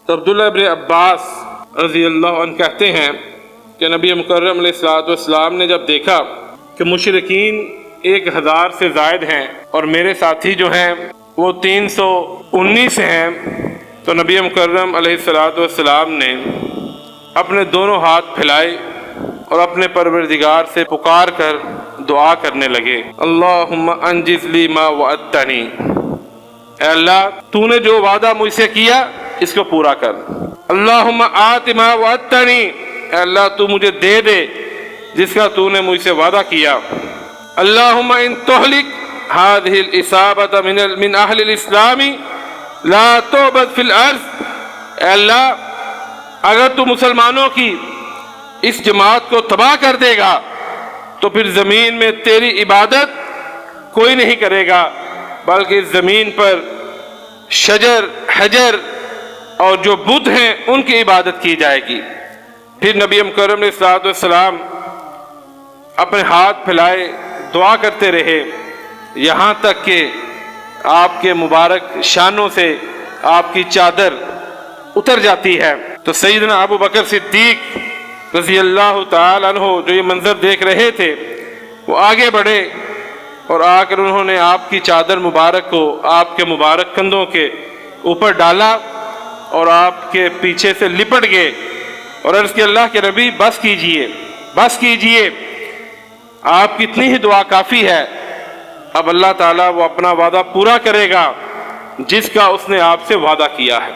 تو عبداللہ ابن عباس رضی اللہ عنہ کہتے ہیں کہ نبی مکرم علیہ الصلوۃ والسلام نے جب دیکھا کہ مشرکین 1000 سے زائد ہیں اور میرے ساتھی جو ہیں وہ 319 ہیں، تو نبی مکرم علیہ الصلوۃ والسلام نے اپنے دونوں ہاتھ پھیلائے اور اپنے پروردگار سے پکار کر دعا کرنے لگے، اللہم انجز لی ما وعدتنی، اے اللہ تو نے جو وعدہ مجھ سے کیا اس کو پورا کر، اللہم آت ما وعدتنی، اے اللہ تو مجھے دے دے جس کا تو نے مجھ سے وعدہ کیا، اللہم ان تہلک هذه الإصابة من اہل الاسلام لا تعبد فی الارض، اے اللہ اگر تو مسلمانوں کی اس جماعت کو تباہ کر دے گا تو پھر زمین میں تیری عبادت کوئی نہیں کرے گا، بلکہ اس زمین پر شجر حجر اور جو بت ہیں ان کی عبادت کی جائے گی۔ پھر نبی مکرم علیہ الصلوۃ والسلام اپنے ہاتھ پھیلائے دعا کرتے رہے یہاں تک کہ آپ کے مبارک شانوں سے آپ کی چادر اتر جاتی ہے۔ تو سیدنا ابو بکر صدیق رضی اللہ تعالی عنہ جو یہ منظر دیکھ رہے تھے وہ آگے بڑھے اور آ کر انہوں نے آپ کی چادر مبارک کو آپ کے مبارک کندھوں کے اوپر ڈالا اور آپ کے پیچھے سے لپٹ گئے اور عرض کہ اللہ کے نبی بس کیجئے، آپ کی اتنی ہی دعا کافی ہے، اب اللہ تعالیٰ وہ اپنا وعدہ پورا کرے گا جس کا اس نے آپ سے وعدہ کیا ہے۔